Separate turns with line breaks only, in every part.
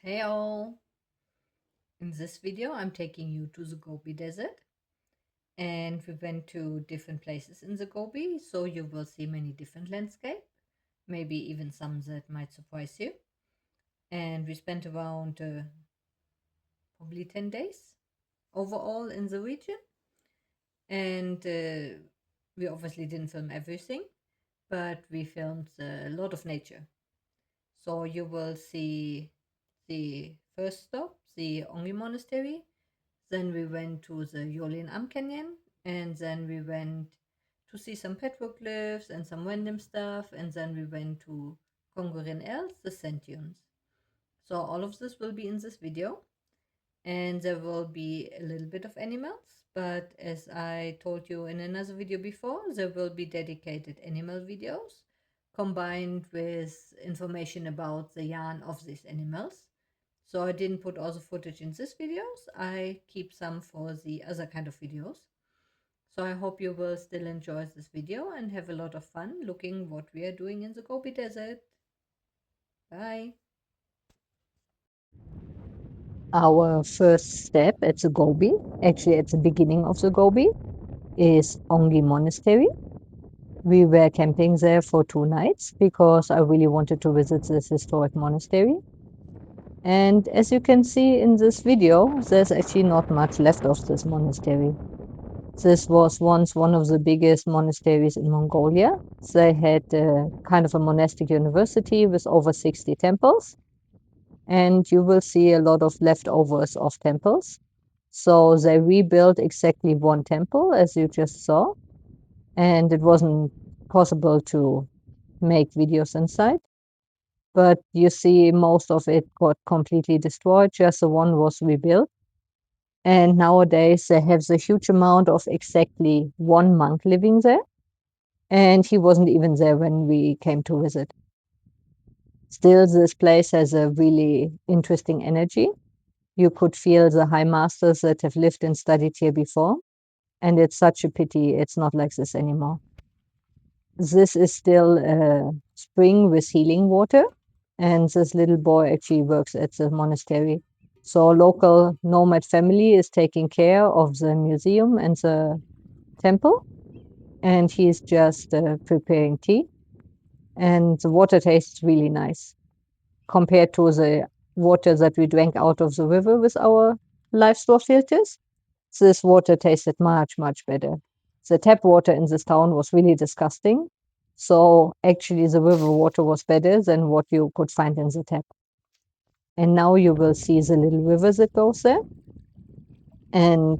Hey all! In this video, I'm taking you to the Gobi Desert, and we went to different places in the Gobi, so you will see many different landscapes, maybe even some that might surprise you. And we spent around probably 10 days overall in the region, and we obviously didn't film everything, but we filmed a lot of nature. So you will see the first stop, the Ongii Monastery. Then we went to the Yolyn Canyon, and then we went to see some petroglyphs and some random stuff, and then we went to Els, the sand dunes. So all of this will be in this video, and there will be a little bit of animals, but as I told you in another video before, there will be dedicated animal videos combined with information about the yarn of these animals. So I didn't put all the footage in these videos. I keep some for the other kind of videos. So I hope you will still enjoy this video and have a lot of fun looking what we are doing in the Gobi Desert. Bye.
Our first step at the Gobi, actually at the beginning of the Gobi, is Ongii Monastery. We were camping there for 2 nights because I really wanted to visit this historic monastery. And as you can see in this video, there's actually not much left of this monastery. This was once one of the biggest monasteries in Mongolia. They had kind of a monastic university with over 60 temples. And you will see a lot of leftovers of temples. So they rebuilt exactly one temple, as you just saw, and it wasn't possible to make videos inside. But you see, most of it got completely destroyed, just the one was rebuilt. And nowadays, they have the huge amount of exactly one monk living there. And he wasn't even there when we came to visit. Still, this place has a really interesting energy. You could feel the high masters that have lived and studied here before. And it's such a pity it's not like this anymore. This is still a spring with healing water, and this little boy actually works at the monastery. So a local nomad family is taking care of the museum and the temple, and he's just preparing tea. And the water tastes really nice compared to the water that we drank out of the river with our livestock filters. This water tasted much, much better. The tap water in this town was really disgusting. So actually, the river water was better than what you could find in the tap. And now you will see the little river that goes there. And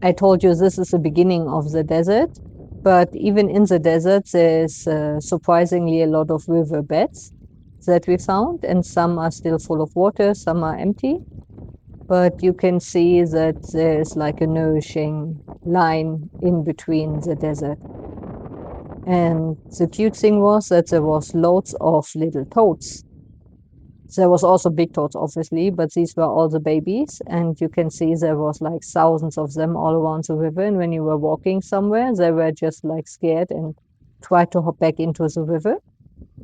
I told you this is the beginning of the desert. But even in the desert, there's surprisingly a lot of river beds that we found, and some are still full of water, some are empty. But you can see that there's like a nourishing line in between the desert. And the cute thing was that there was loads of little toads. There was also big toads, obviously, but these were all the babies. And you can see there was like thousands of them all around the river. And when you were walking somewhere, they were just like scared and tried to hop back into the river.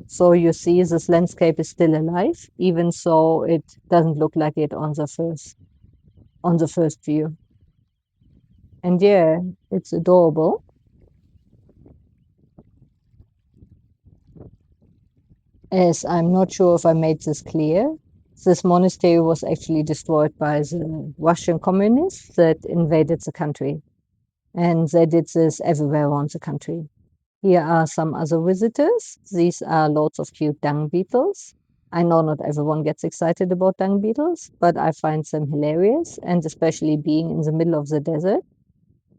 So you see this landscape is still alive, even so it doesn't look like it on the first view. And yeah, it's adorable. As I'm not sure if I made this clear, this monastery was actually destroyed by the Russian communists that invaded the country. And they did this everywhere around the country. Here are some other visitors. These are lots of cute dung beetles. I know not everyone gets excited about dung beetles, but I find them hilarious. And especially being in the middle of the desert,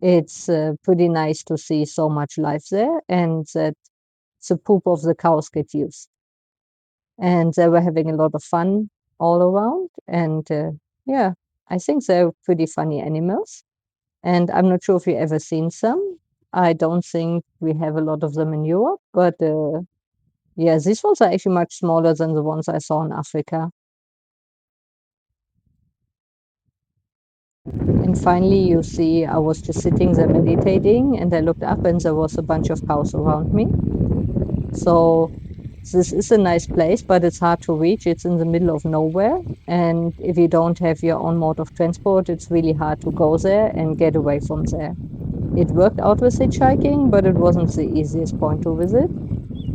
it's pretty nice to see so much life there and that the poop of the cows get used. And they were having a lot of fun all around. And yeah, I think they're pretty funny animals. And I'm not sure if you ever seen some. I don't think we have a lot of them in Europe, but yeah, these ones are actually much smaller than the ones I saw in Africa. And finally, you see, I was just sitting there meditating, and I looked up, and there was a bunch of cows around me. So This is a nice place, but it's hard to reach. It's in the middle of nowhere. And if you don't have your own mode of transport, it's really hard to go there and get away from there. It worked out with hitchhiking, but it wasn't the easiest point to visit.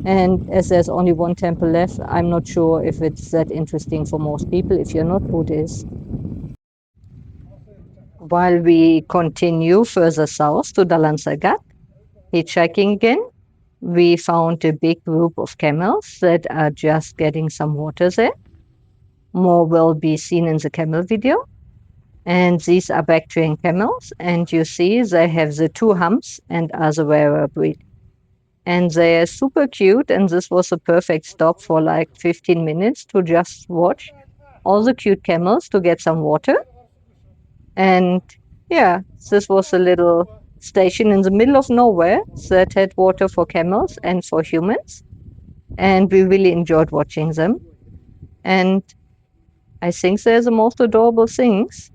And as there's only one temple left, I'm not sure if it's that interesting for most people if you're not Buddhist. While we continue further south to Dalansagat, hitchhiking again, we found a big group of camels that are just getting some water there. More will be seen in the camel video. And these are Bactrian camels, and you see they have the two humps and are the rarer breed. And they are super cute, and this was a perfect stop for like 15 minutes to just watch all the cute camels to get some water. And yeah, this was a little station in the middle of nowhere that had water for camels and for humans. And we really enjoyed watching them. And I think they're the most adorable things.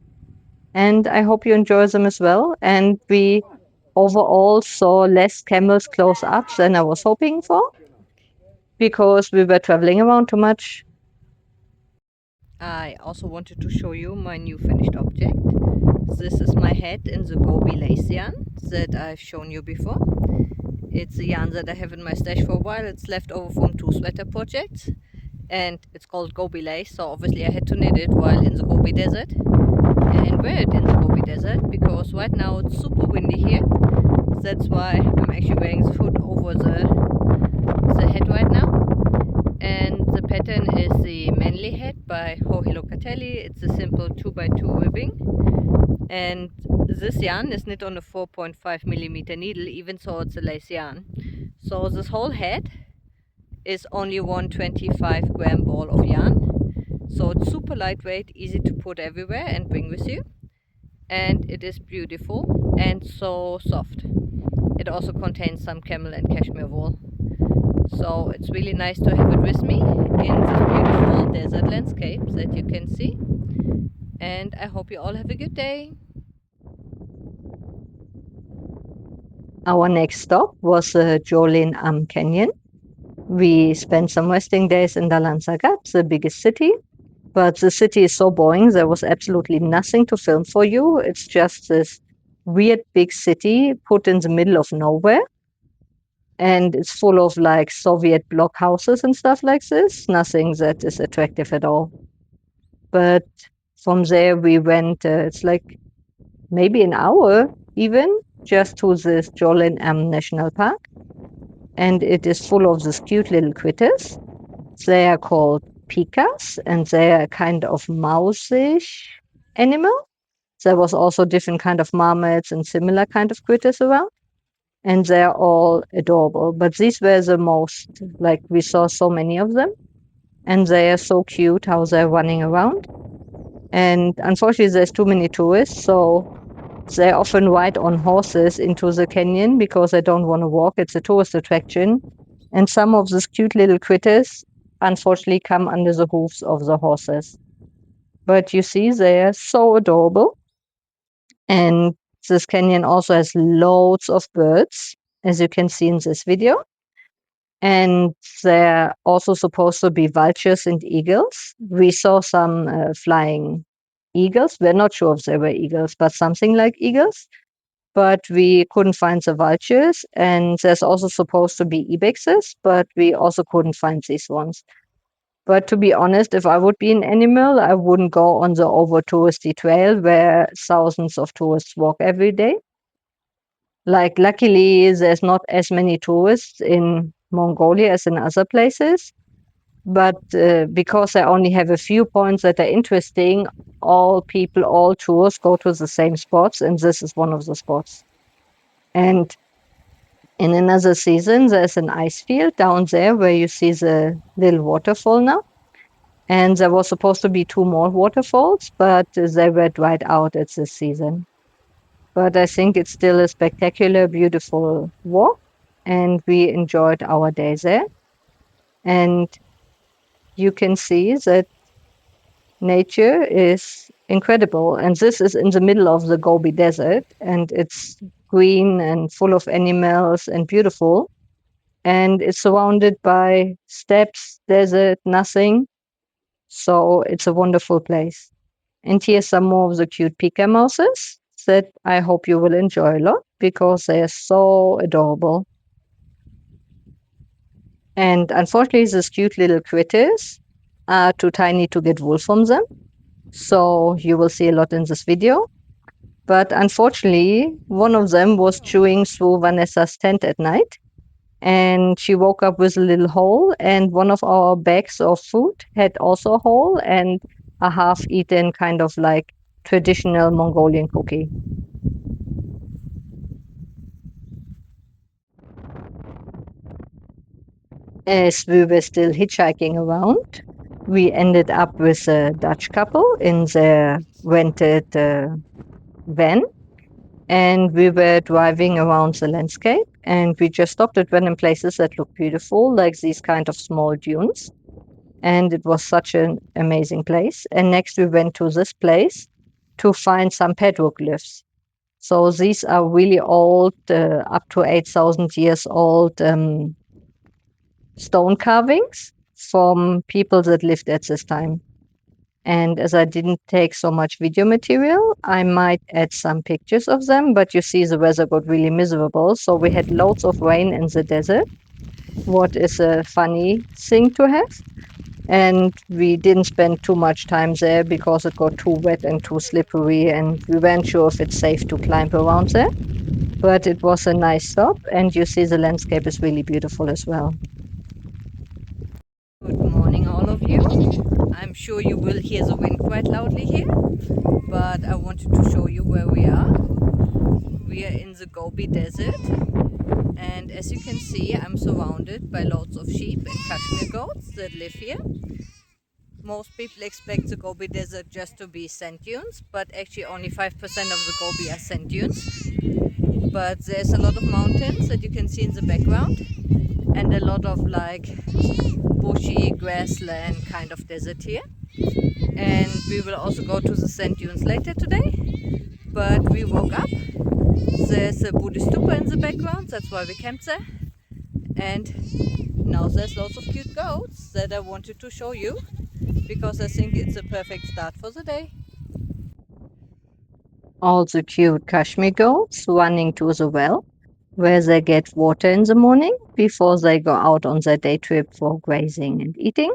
And I hope you enjoy them as well. And we overall saw less camels close up than I was hoping for because we were traveling around too much.
I also wanted to show you my new finished object. This is my hat in the Gobi lace yarn that I've shown you before. It's a yarn that I have in my stash for a while. It's left over from two sweater projects, and it's called Gobi lace, so obviously I had to knit it while in the Gobi desert and wear it in the Gobi desert because right now it's super windy here. That's why I'm actually wearing the hood over the head right now. And the pattern is the Manly Hat by Joji Locatelli. It's a simple 2x2 ribbing. And this yarn is knit on a 4.5mm needle, even though it's a lace yarn. So this whole head is only 125 gram ball of yarn. So it's super lightweight, easy to put everywhere and bring with you. And it is beautiful and so soft. It also contains some camel and cashmere wool. So it's really nice to have it with me in this beautiful desert landscape that you can see. And I hope you all have a good day.
Our next stop was Yolyn Canyon. We spent some resting days in Dalansagat, the biggest city. But the city is so boring, there was absolutely nothing to film for you. It's just this weird big city put in the middle of nowhere. And it's full of like Soviet block houses and stuff like this. Nothing that is attractive at all. But from there, we went, it's like maybe an hour even, just to this Jolin National Park. And it is full of these cute little critters. They are called pikas, and they are kind of mouse-ish animal. There was also different kind of marmots and similar kind of critters around, and they're all adorable. But these were the most, like we saw so many of them, and they are so cute how they're running around. And unfortunately, there's too many tourists, so they often ride on horses into the canyon because they don't want to walk. It's a tourist attraction. And some of these cute little critters unfortunately come under the hoofs of the horses. But you see, they are so adorable. And this canyon also has loads of birds, as you can see in this video. And they're also supposed to be vultures and eagles. We saw some flying eagles. We're not sure if they were eagles, but something like eagles. But we couldn't find the vultures. And there's also supposed to be ibexes, but we also couldn't find these ones. But to be honest, if I would be an animal, I wouldn't go on the over touristy trail where thousands of tourists walk every day. Like, luckily, there's not as many tourists in Mongolia as in other places. But because I only have a few points that are interesting, all people, all tours go to the same spots, and this is one of the spots. And in another season, there's an ice field down there where you see the little waterfall now. And there was supposed to be two more waterfalls, but they were dried out at this season. But I think it's still a spectacular, beautiful walk, and we enjoyed our day there. And you can see that nature is incredible. And this is in the middle of the Gobi Desert, and it's green and full of animals and beautiful. and it's surrounded by steppes, desert, nothing. So it's a wonderful place. And here's some more of the cute pika mouses that I hope you will enjoy a lot because they are so adorable. And unfortunately, these cute little critters are too tiny to get wool from them. So you will see a lot in this video. But unfortunately, one of them was chewing through Vanessa's tent at night. And she woke up with a little hole, and one of our bags of food had also a hole and a half eaten kind of like traditional Mongolian cookie. As we were still hitchhiking around, we ended up with a Dutch couple in their rented van, and we were driving around the landscape, and we just stopped at random places that looked beautiful, like these kind of small dunes. And it was such an amazing place. And next, we went to this place to find some petroglyphs. So these are really old, up to 8,000 years old stone carvings from people that lived at this time. And as I didn't take so much video material, I might add some pictures of them, but you see the weather got really miserable. So we had loads of rain in the desert, what is a funny thing to have. And we didn't spend too much time there because it got too wet and too slippery, and we weren't sure if it's safe to climb around there. But it was a nice stop, and you see the landscape is really beautiful as well.
Good morning, all of you. I'm sure you will hear the wind quite loudly here, but I wanted to show you where we are. We are in the Gobi Desert, and as you can see, I'm surrounded by lots of sheep and Kashmir goats that live here. Most people expect the Gobi Desert just to be sand dunes, but actually only 5% of the Gobi are sand dunes. But there's a lot of mountains that you can see in the background, and a lot of like bushy grassland kind of desert here. And we will also go to the sand dunes later today. But we woke up. There's a Buddhist stupa in the background, that's why we camped there. And now there's lots of cute goats that I wanted to show you because I think it's a perfect start for the day.
All the cute Kashmir goats running to the well, where they get water in the morning before they go out on their day trip for grazing and eating.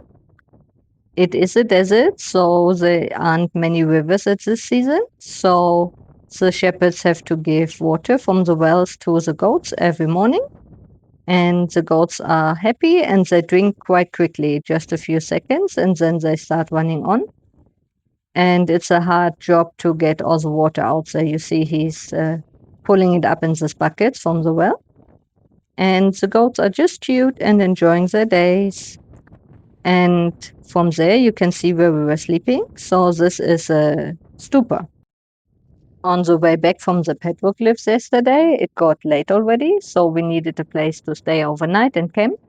It is a desert, so there aren't many rivers at this season. So the shepherds have to give water from the wells to the goats every morning. And the goats are happy and they drink quite quickly, just a few seconds, and then they start running on. And it's a hard job to get all the water out there. You see, he's pulling it up in this bucket from the well. And the goats are just cute and enjoying their days. And from there, you can see where we were sleeping. So this is a stupa. On the way back from the Petroglyphs yesterday, it got late already, so we needed a place to stay overnight and camp.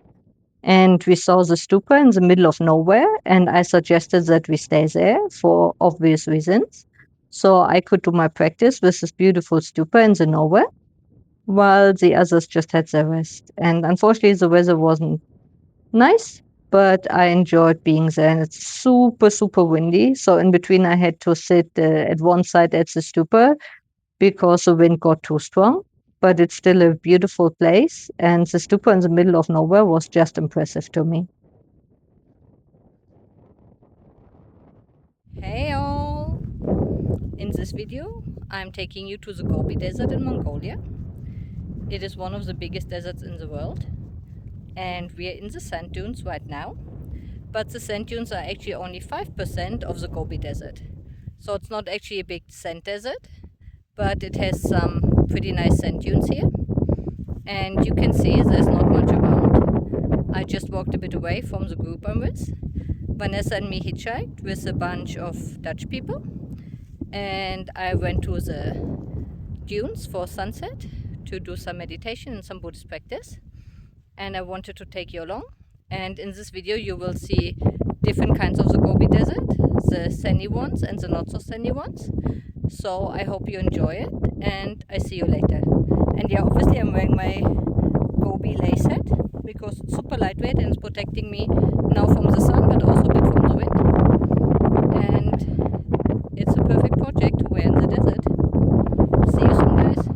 And we saw the stupa in the middle of nowhere, and I suggested that we stay there for obvious reasons. So I could do my practice with this beautiful stupa in the nowhere, while the others just had their rest. And unfortunately, the weather wasn't nice, but I enjoyed being there. And it's super, super windy. So in between, I had to sit at one side at the stupa because the wind got too strong. But it's still a beautiful place. And the stupa in the middle of nowhere was just impressive to me.
Hey all! In this video, I'm taking you to the Gobi Desert in Mongolia. It is one of the biggest deserts in the world, and we are in the sand dunes right now. But the sand dunes are actually only 5% of the Gobi Desert. So it's not actually a big sand desert, but it has some pretty nice sand dunes here. And you can see there's not much around. I just walked a bit away from the group I'm with. Vanessa and me hitchhiked with a bunch of Dutch people, and I went to the dunes for sunset to do some meditation and some Buddhist practice, and I wanted to take you along. And in this video you will see different kinds of the Gobi Desert, the sandy ones and the not so sandy ones. So I hope you enjoy it, and I see you later. And yeah, obviously I'm wearing my Gobi lace hat because it's super lightweight and it's protecting me now from the sun but also a bit from the wind. And it's a perfect project to wear in the desert. See you soon, guys.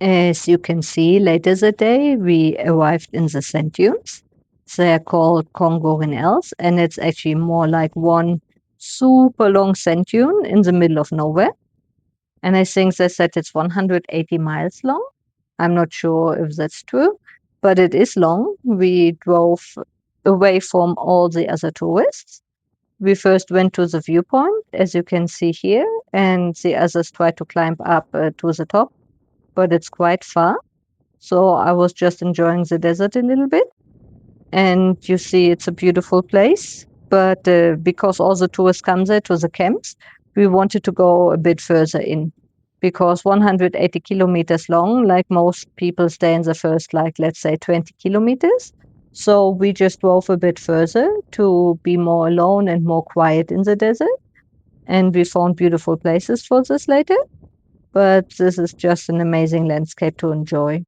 As you can see, later that day, we arrived in the sand dunes. They're called Els, and it's actually more like one super long sand dune in the middle of nowhere. And I think they said it's 180 miles long. I'm not sure if that's true, but it is long. We drove away from all the other tourists. We first went to the viewpoint, as you can see here, and the others tried to climb up to the top, but it's quite far. So I was just enjoying the desert a little bit. And you see, it's a beautiful place. But because all the tourists come there to the camps, we wanted to go a bit further in because 180 kilometers long, like most people stay in the first, like, let's say 20 kilometers. So we just drove a bit further to be more alone and more quiet in the desert. And we found beautiful places for this later. But this is just an amazing landscape to enjoy.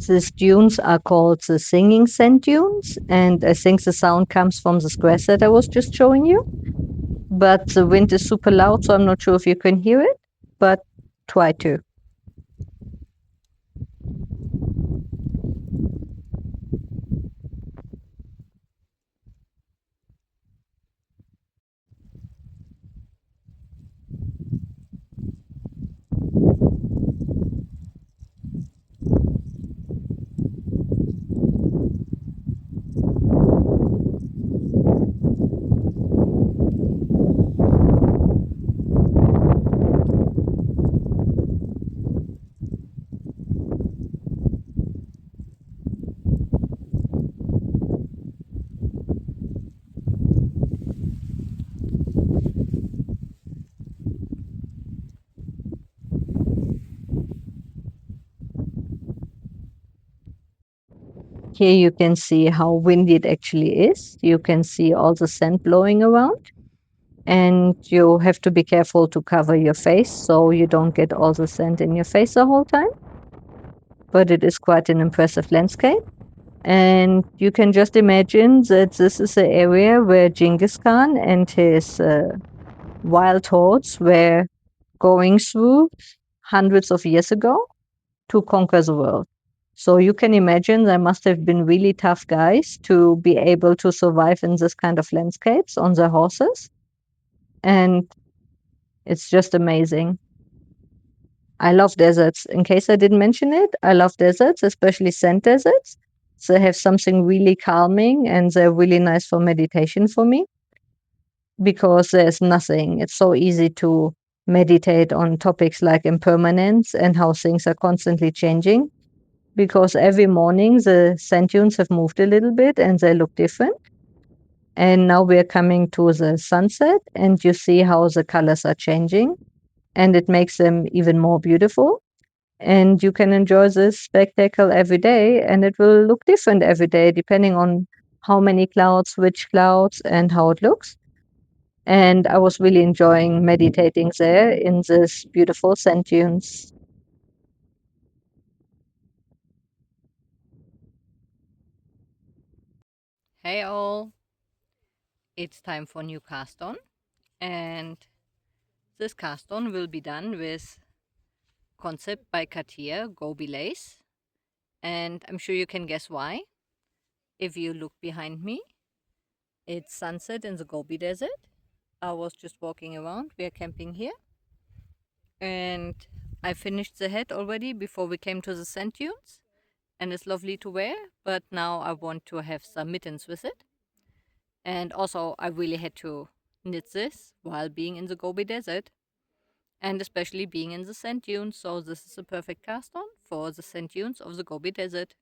These dunes are called the singing sand dunes, and I think the sound comes from the grass that I was just showing you. But the wind is super loud, so I'm not sure if you can hear it, but try to. Here you can see how windy it actually is. You can see all the sand blowing around, and you have to be careful to cover your face so you don't get all the sand in your face the whole time. But it is quite an impressive landscape. And you can just imagine that this is the area where Genghis Khan and his wild hordes were going through hundreds of years ago to conquer the world. So you can imagine there must have been really tough guys to be able to survive in this kind of landscapes on their horses. And it's just amazing. I love deserts. In case I didn't mention it, I love deserts, especially sand deserts. They have something really calming and they're really nice for meditation for me because there's nothing. It's so easy to meditate on topics like impermanence and how things are constantly changing because every morning the sand dunes have moved a little bit and they look different. And now we're coming to the sunset and you see how the colors are changing and it makes them even more beautiful. And you can enjoy this spectacle every day and it will look different every day depending on how many clouds, which clouds, and how it looks. And I was really enjoying meditating there in this beautiful sand dunes.
Hey all, it's time for new cast on, and this cast on will be done with concept by Katia Gobi lace, and I'm sure you can guess why. If you look behind me, it's sunset in the Gobi Desert. I was just walking around. We are camping here, and I finished the hat already before we came to the sand dunes, and it's lovely to wear. But now I want to have some mittens with it, and also I really had to knit this while being in the Gobi Desert, and especially being in the sand dunes. So this is a perfect cast on for the sand dunes of the Gobi Desert.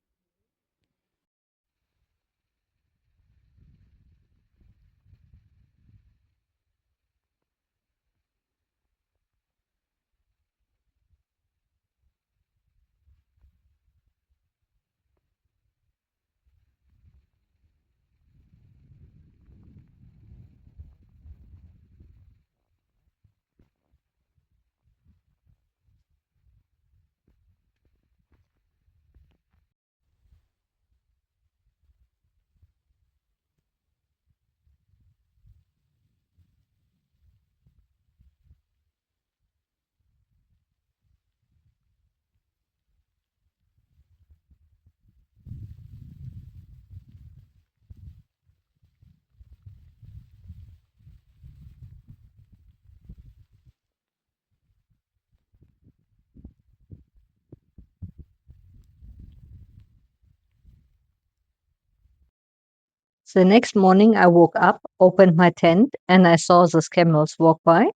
The next morning, I woke up, opened my tent, and I saw these camels walk by.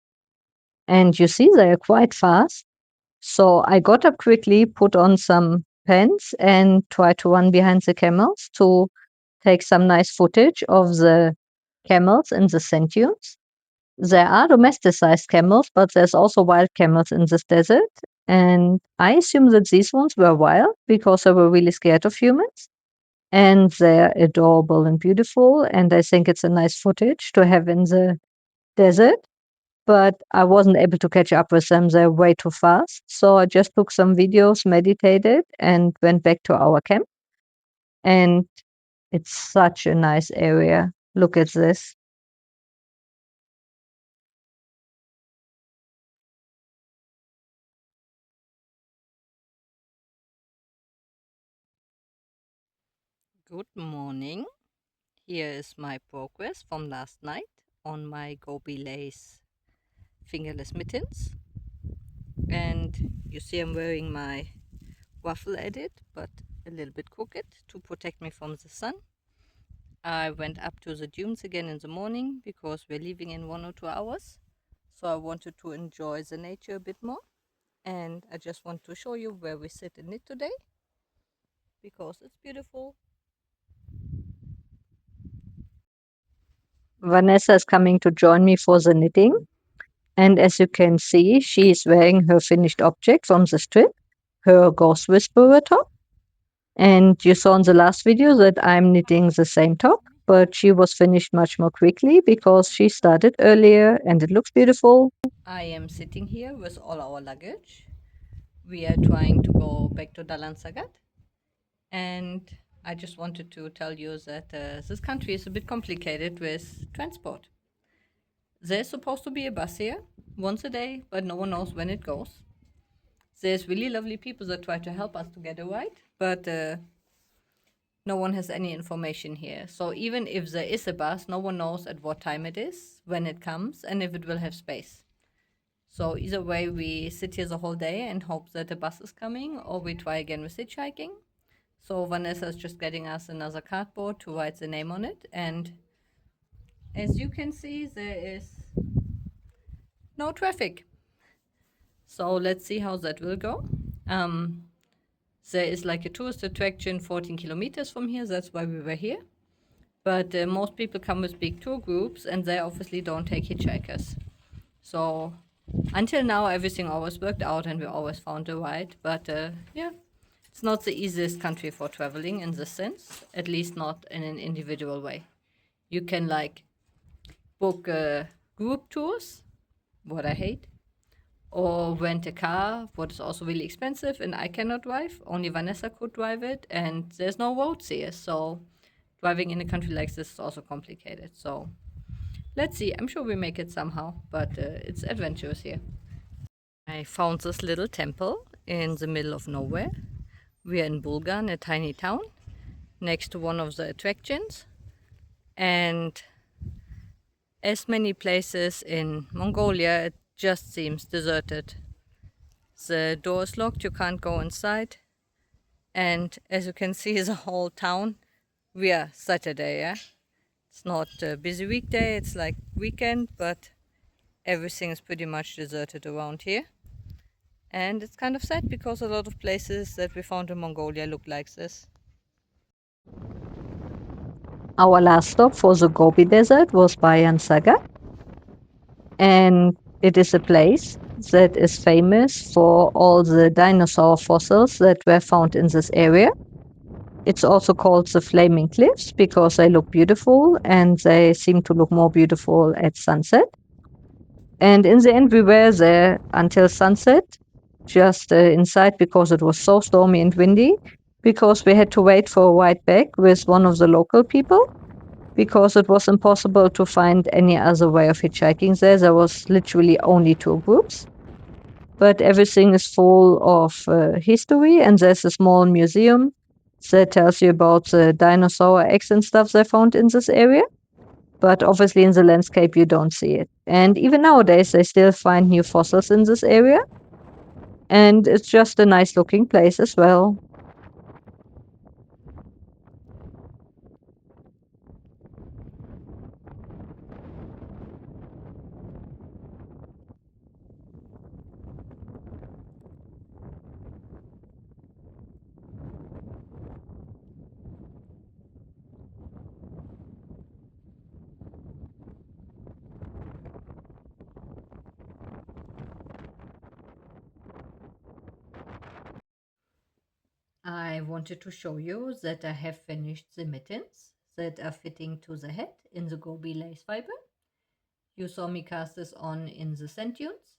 And you see, they are quite fast. So I got up quickly, put on some pants, and tried to run behind the camels to take some nice footage of the camels in the sand dunes. There are domesticized camels, but there's also wild camels in this desert. And I assume that these ones were wild because they were really scared of humans. And they're adorable and beautiful. And I think it's a nice footage to have in the desert. But I wasn't able to catch up with them. They're way too fast. So I just took some videos, meditated, and went back to our camp. And it's such a nice area. Look at this.
Good morning. Here is my progress from last night on my Gobi lace fingerless mittens. And you see I'm wearing my waffle edit, but a little bit crooked to protect me from the sun. I went up to the dunes again in the morning because we're leaving in 1 or 2 hours. So I wanted to enjoy the nature a bit more. And I just want to show you where we sit in it today because it's beautiful.
Vanessa is coming to join me for the knitting. And as you can see, she is wearing her finished object from the strip, her Ghost Whisperer top. And you saw in the last video that I'm knitting the same top, but she was finished much more quickly because she started earlier and it looks beautiful.
I am sitting here with all our luggage. We are trying to go back to Dalan Sagat. And I just wanted to tell you that this country is a bit complicated with transport. There's supposed to be a bus here once a day, but no one knows when it goes. There's really lovely people that try to help us to get a ride, but no one has any information here. So even if there is a bus, no one knows at what time it is, when it comes, and if it will have space. So either way, we sit here the whole day and hope that the bus is coming, or we try again with hitchhiking. So Vanessa is just getting us another cardboard to write the name on it. And as you can see, there is no traffic. So let's see how that will go. There is like a tourist attraction 14 kilometers from here. That's why we were here. But most people come with big tour groups and they obviously don't take hitchhikers. So until now, everything always worked out and we always found a ride. But yeah, it's not the easiest country for traveling in this sense, at least not in an individual way. You can like book group tours, what I hate, or rent a car, what is also really expensive and I cannot drive. Only Vanessa could drive it, and there's no roads here, so driving in a country like this is also complicated. So let's see. I'm sure we make it somehow, but it's adventurous here. I found this little temple in the middle of nowhere. We are in Bulgan, a tiny town, next to one of the attractions. And as many places in Mongolia, it just seems deserted. The door is locked, you can't go inside. And as you can see, the whole town, we are Saturday, yeah? It's not a busy weekday, it's like weekend, but everything is pretty much deserted around here. And it's kind of sad because a lot of places that we found in Mongolia look like this.
Our last stop for the Gobi Desert was Bayan Saga. And it is a place that is famous for all the dinosaur fossils that were found in this area. It's also called the Flaming Cliffs because they look beautiful and they seem to look more beautiful at sunset. And in the end, we were there until sunset, just inside because it was so stormy and windy, because we had to wait for a ride back with one of the local people because it was impossible to find any other way of hitchhiking there. There was literally only two groups. But everything is full of history, and there's a small museum that tells you about the dinosaur eggs and stuff they found in this area. But obviously, in the landscape, you don't see it. And even nowadays, they still find new fossils in this area. And it's just a nice looking place as well.
I wanted to show you that I have finished the mittens that are fitting to the head in the Gobi lace fiber. You saw me cast this on in the sand dunes,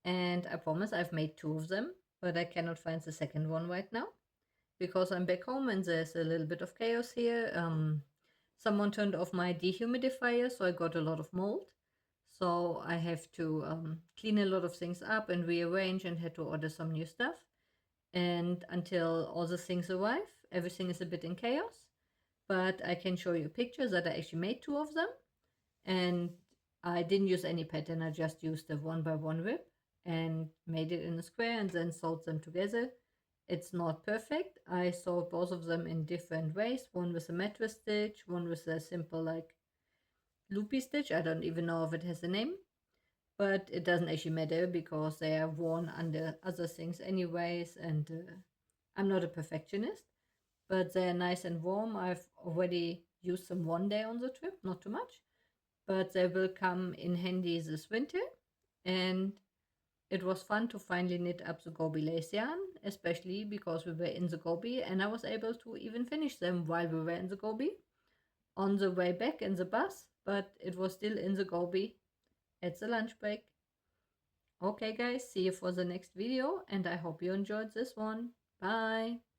and I promise I've made 2 of them, but I cannot find the second one right now because I'm back home and there's a little bit of chaos here. Someone turned off my dehumidifier, so I got a lot of mold. So I have to clean a lot of things up and rearrange and had to order some new stuff. And until all the things arrive, everything is a bit in chaos. But I can show you pictures that I actually made 2 of them. And I didn't use any pattern, I just used a 1x1 rib and made it in a square and then sewed them together. It's not perfect. I sewed both of them in different ways, one with a mattress stitch, one with a simple like loopy stitch. I don't even know if it has a name, but it doesn't actually matter because they are worn under other things anyways, and I'm not a perfectionist, but they're nice and warm. I've already used them one day on the trip, not too much, but they will come in handy this winter. And it was fun to finally knit up the Gobi lace yarn, especially because we were in the Gobi and I was able to even finish them while we were in the Gobi on the way back in the bus, but it was still in the Gobi at the lunch break. Okay guys, see you for the next video and I hope you enjoyed this one. Bye!